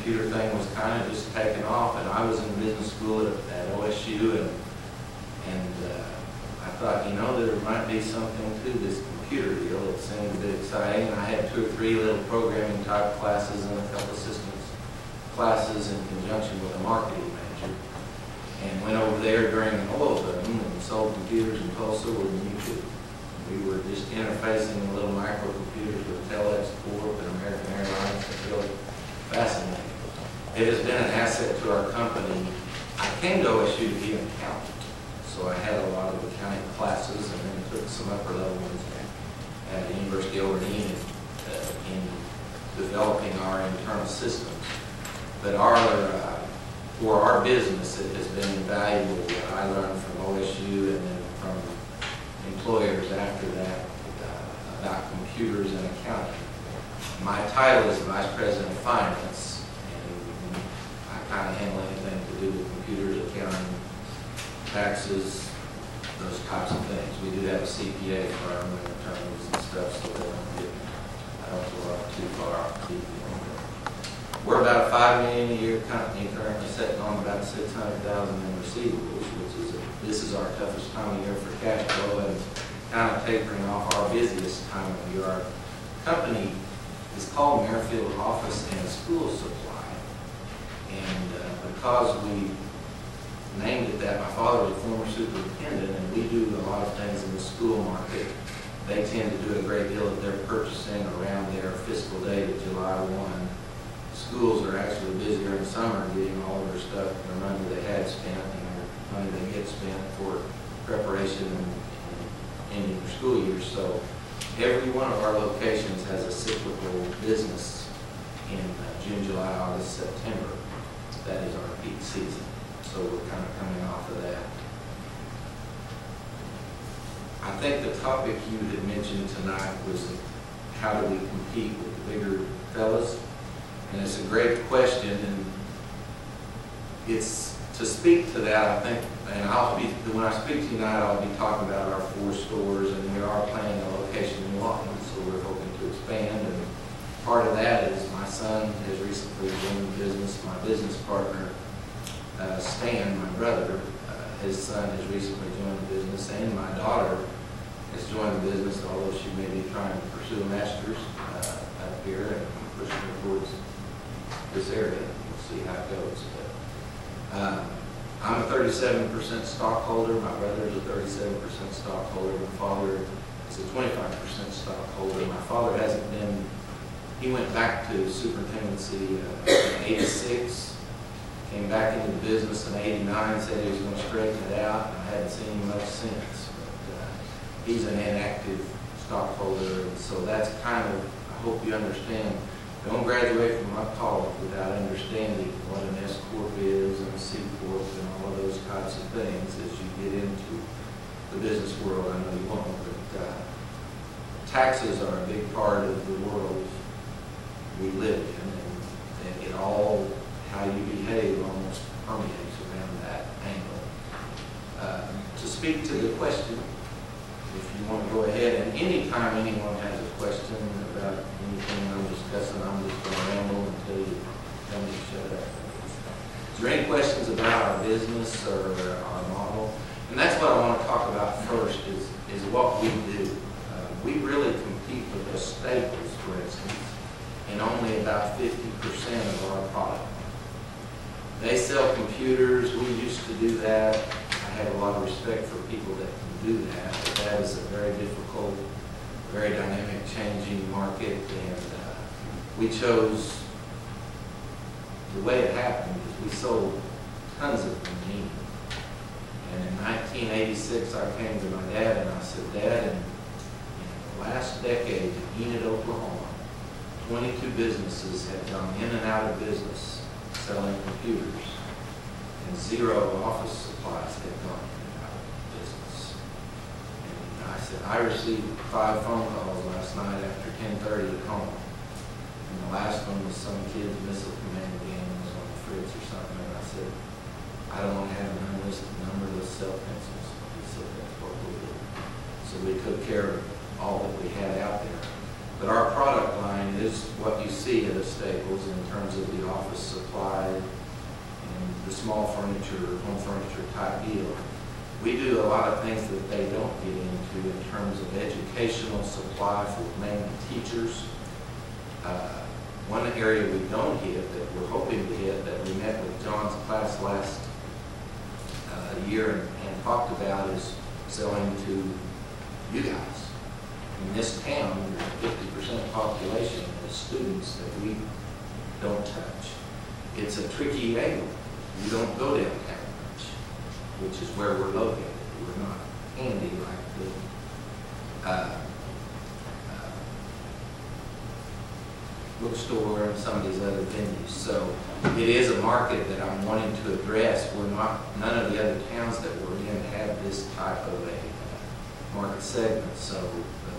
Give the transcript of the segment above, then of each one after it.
computer thing was kind of just taking off, and I was in business school at OSU, and I thought, you know, there might be something to this computer deal. It seemed a bit exciting. I had 2 or 3 little programming type classes and a couple of systems classes in conjunction with a marketing manager, and went over there during an oil boom and sold computers in Tulsa with YouTube. We were just interfacing the little microcomputers with Telex Corp and American Airlines. It's really fascinating. It has been an asset to our company. I came to OSU to be an accountant, so I had a lot of accounting classes and then took some upper level ones at the University of Oregon in developing our internal systems. But for our business, it has been invaluable what I learned from OSU and then from employers after that about computers and accounting. My title is Vice President of Finance, and I kind of handle anything to do with computers, accounting, taxes, those types of things. We do have a CPA firm and attorneys and stuff, so I don't go out too far off the deep end. We're about a $5 million a year company, currently sitting on about $600,000 in receivables, this is our toughest time of year for cash flow and kind of tapering off our busiest time of year. Our company is called Merrifield Office and School Supply, and because we named it that, my father was a former superintendent, and we do a lot of things in the school market. They tend to do a great deal of their purchasing around their fiscal date of July 1. Schools are actually busier in summer getting all of their stuff, their money they had spent, and their money they get spent for preparation and ending their school year. So every one of our locations has a cyclical business in June, July, August, September. That is our peak season. So we're kind of coming off of that. I think the topic you had mentioned tonight was how do we compete with the bigger fellas? And it's a great question, and it's to speak to that, I think, and when I speak to you tonight, I'll be talking about our 4 stores, and we are planning a location in Lawton, so we're hoping to expand. And part of that is my son has recently joined the business. My business partner, Stan, my brother, his son has recently joined the business, and my daughter has joined the business, although she may be trying to pursue a master's up here and pushing her towards this area. We'll see how it goes. But, I'm a 37% stockholder. My brother is a 37% stockholder. My father is a 25% stockholder. My father hasn't been, he went back to superintendency in '86, came back into the business in '89, said he was going to straighten it out, and I haven't seen him much since. But he's an inactive stockholder, and so that's kind of, I hope you understand, don't graduate from my college without understanding what an S Corp is and a C Corp and all of those types of things as you get into the business world. I know you won't, but taxes are a big part of the world we live in, and it all, how you behave almost permeates around that angle. To speak to the question, if you want to go ahead, and anytime anyone has a question about anything I'm discussing, I'm just going to ramble until you tell me to shut up. Is there any questions about our business or our model? And that's what I want to talk about first, is what we do. We really compete with the Staples, for instance, in only about 50% of our product. They sell computers. We used to do that. I have a lot of respect for people that can do that, but that is a very difficult, very dynamic, changing market, and we chose, the way it happened is we sold tons of them. And in 1986, I came to my dad and I said, Dad, in the last decade in Enid, Oklahoma, 22 businesses have gone in and out of business selling computers, and 0 office supplies have gone in and out of business. And I said, I received 5 phone calls last night after 10:30 at home. And the last one was some kid's missile command game was on the fridge or something. And I said, I don't want to have an unlisted number, let's sell pencils. He said, that's what we'll do. So we took care of all that we had out there. But our product line is what you see at the Staples in terms of the office supply and the small furniture, home furniture type deal. We do a lot of things that they don't get into in terms of educational supply for mainly teachers. One area we don't hit that we're hoping to hit, that we met with John's class last year and talked about, is selling to you guys. In this town, 50% population is students that we don't touch. It's a tricky angle. You don't go downtown much, which is where we're located. We're not handy like the bookstore and some of these other venues. So it is a market that I'm wanting to address. None of the other towns that we're in have this type of a market segment. So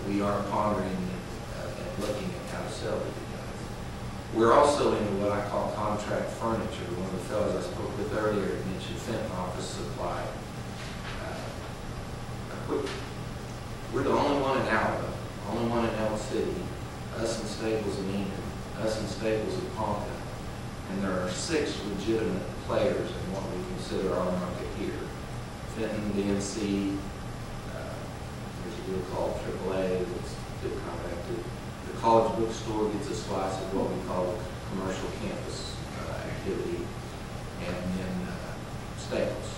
we are pondering and looking at how to sell to you guys. We're also into what I call contract furniture. One of the fellows I spoke with earlier mentioned Fenton Office Supply. We're the only one in Alva, only one in Elk City, us and Staples and Enid, us and Staples and Ponca, and there are 6 legitimate players in what we consider our market here. Fenton, DNC, there's a deal called AAA that's good contacted. The college bookstore gets a slice of what we call the commercial campus activity, and then Staples.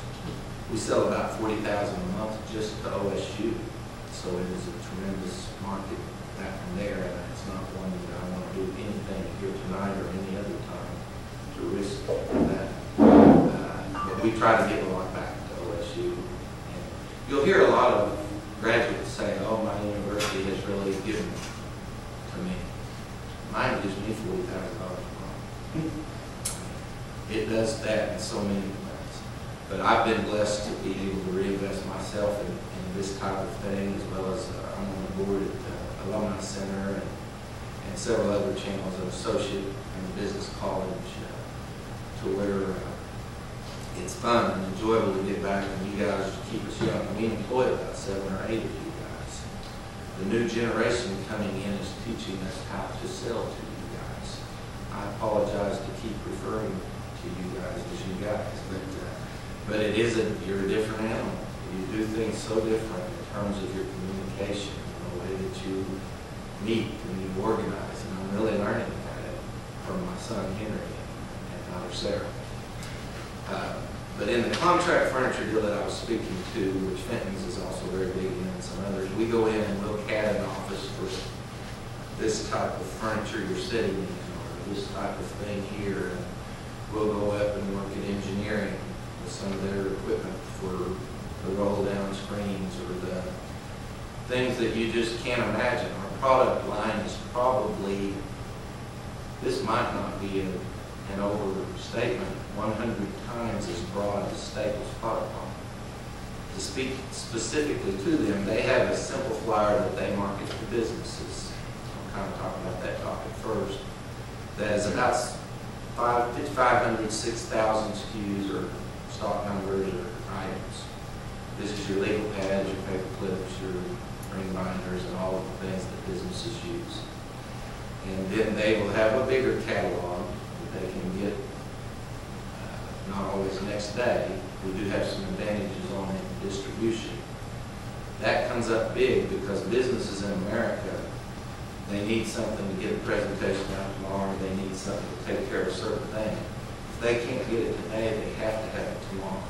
We sell about 40,000 a month just to OSU, so it is a tremendous market back from there, and it's not one that I want to do anything here tonight or any other time to risk that. But we try to give a lot back to OSU. And you'll hear a lot of graduates say, oh, my university has really given to me. Mine gives me $40,000 a month. It does that in so many ways. But I've been blessed to be able to reinvest myself in this type of thing, as well as I'm on the board at the Alumni Center and several other channels, an associate in the business college, to where it's fun and enjoyable to get back, and you guys keep us young. We employ about 7 or 8 of you guys. The new generation coming in is teaching us how to sell to you guys. I apologize to keep referring to you guys as you guys, but it is you're a different animal. You do things so different in terms of your communication, the way that you meet and you organize, and I'm really learning that from my son Henry and daughter Sarah. But in the contract furniture deal that I was speaking to, which Fenton's is also very big in, and some others, we go in and we'll CAD an office for this type of furniture you're sitting in, or this type of thing here, and we'll go up and work at engineering with some of their equipment for the roll down screens or the things that you just can't imagine. Our product line is probably, this might not be an overstatement, 100 times as broad as Staples' product line. To speak specifically to them, they have a simple flyer that they market to businesses. I'll kind of talk about that topic first. That is about 500, 6,000 SKUs or stock numbers or items. This is your legal pads, your paper clips, your ring binders, and all of the things that businesses use. And then they will have a bigger catalog that they can get, not always next day. We do have some advantages on the distribution. That comes up big because businesses in America, they need something to get a presentation out tomorrow, they need something to take care of a certain thing. If they can't get it today, they have to have it tomorrow.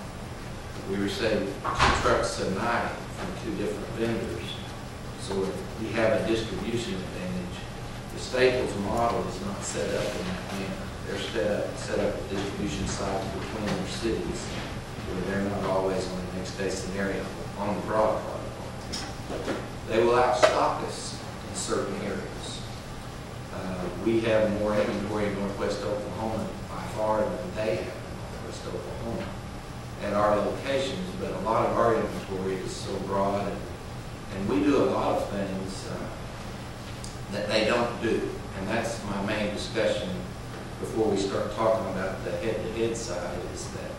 We receive 2 trucks a night from 2 different vendors. So if we have a distribution advantage, the Staples model is not set up in that manner. They're set up a distribution sites between their cities where they're not always on the next day scenario on the broad product line. They will outstock us in certain areas. We have more inventory in Northwest Oklahoma by far than they have in Northwest Oklahoma at our locations, but a lot of our inventory is so broad, and we do a lot of things that they don't do, and that's my main discussion before we start talking about the head-to-head side, is that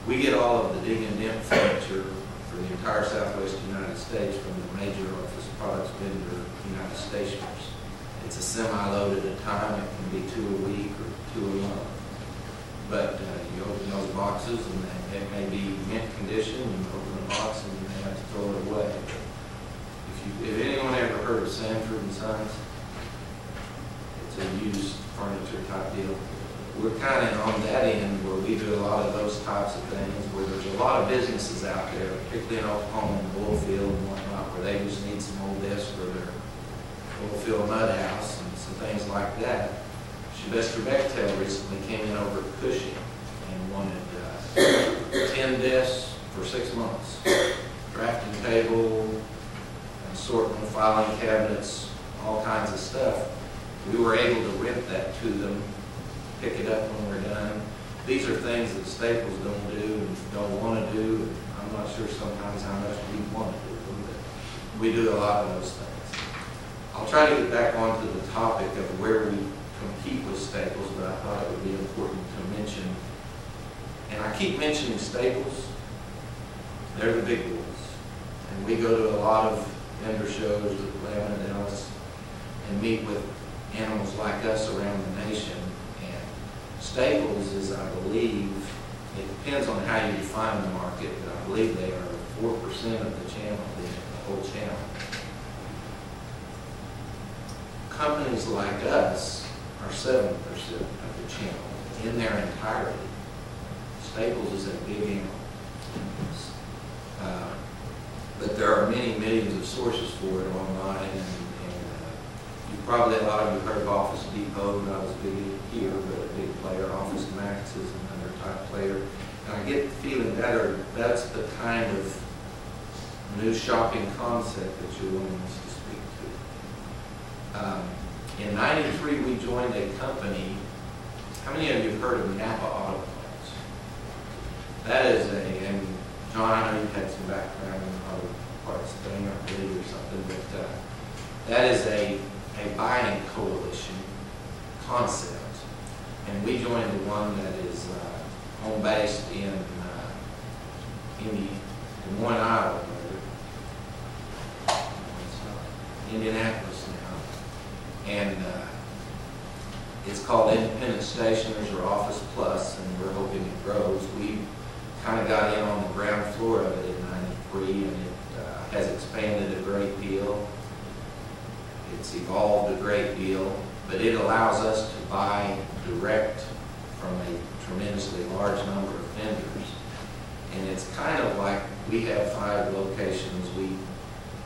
we get all of the dig and dent furniture for the entire Southwest United States from the major office products vendor, United Stationers. It's a semi-load at a time. It can be 2 a week or 2 a month. boxes, and it may be mint condition, you open the box and you may have to throw it away. If anyone ever heard of Sanford and Sons, it's a used furniture type deal. We're kind of on that end where we do a lot of those types of things, where there's a lot of businesses out there, particularly in Oklahoma and oilfield and whatnot, where they just need some old desks for their oilfield mud house and some things like that. Sylvester Bechtel recently came in over at Cushing and wanted 10 desks for 6 months. Drafting table, assortment, filing cabinets, all kinds of stuff. We were able to rent that to them, pick it up when we're done. These are things that Staples don't do and don't want to do. I'm not sure sometimes how much we want to do them, but we do a lot of those things. I'll try to get back onto the topic of where we compete with Staples, but I thought it would be important to mention. And I keep mentioning Staples. They're the big boys. And we go to a lot of vendor shows with Lemon and Ellis and meet with animals like us around the nation. And Staples is, I believe, it depends on how you define the market, but I believe they are 4% of the channel, the whole channel. Companies like us are 7% of the channel in their entirety. Staples is a big animal. But there are many millions of sources for it online, and you probably, a lot of you heard of Office Depot, not as big here, but a big player. Office Max is another type player. And I get the feeling that's the kind of new shopping concept that you're wanting us to speak to. In '93, we joined a company. How many of you have heard of Napa Auto Parts? That is and John, I know you've had some background in the auto parts thing, I believe, or something, but that is a buying coalition concept. And we joined the one that is home-based in Des Moines, Iowa, Indianapolis now. And it's called Independent Stationers or Office Plus, and we're hoping it grows. We kind of got in on the ground floor of it in '93, and it has expanded a great deal. It's evolved a great deal, but it allows us to buy direct from a tremendously large number of vendors. And it's kind of like we have 5 locations.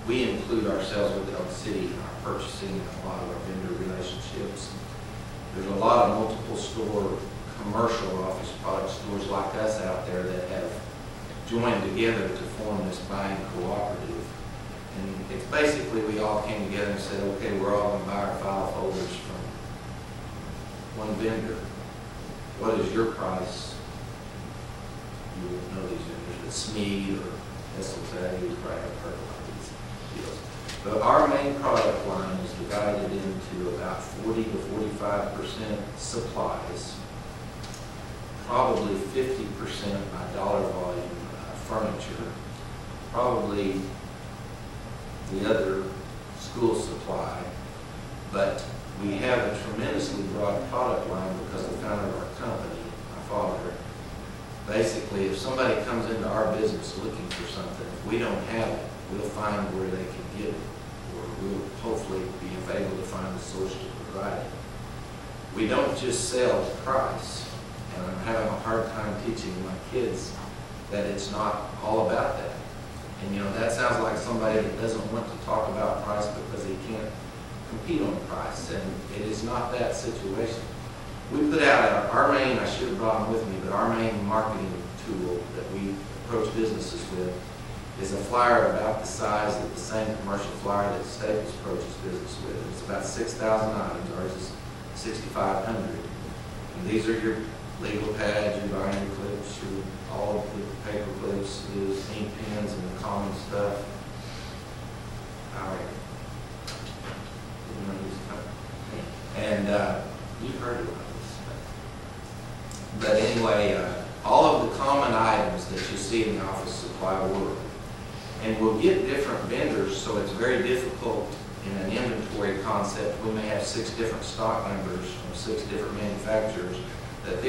We include ourselves with the city in our purchasing and a lot of our vendor relationships. There's a lot of multiple store commercial office product stores like us out there that have joined together to form this buying cooperative. And it's basically we all came together and said, okay, we're all going to buy our file folders from one vendor. What is your price? You won't know these vendors, but Smead or SLT, you probably have heard of these deals. But our main product line is divided into about 40 to 45% supplies, probably 50% by dollar volume furniture, probably the other school supply, but we have a tremendously broad product line because the founder of our company, my father, basically if somebody comes into our business looking for something, if we don't have it, we'll find where they can get it, or we'll hopefully be able to find the source to provide it. We don't just sell to price, and I'm having a hard time teaching my kids that it's not all about that. And you know, that sounds like somebody that doesn't want to talk about price because he can't compete on price, and it is not that situation. We put out our main, I should have brought them with me, but our main marketing tool that we approach businesses with is a flyer about the size of the same commercial flyer that Staples approaches business with. It's about 6,000 items, ours is 6,500. And these are your legal pads, your binder clips, all of the paper clips, the ink pens, and the common stuff. All right. And you've heard about this. But anyway, all of the common items that you see in the office supply world. And we'll get different vendors, so it's very difficult in an inventory concept. We may have 6 different stock numbers from 6 different manufacturers that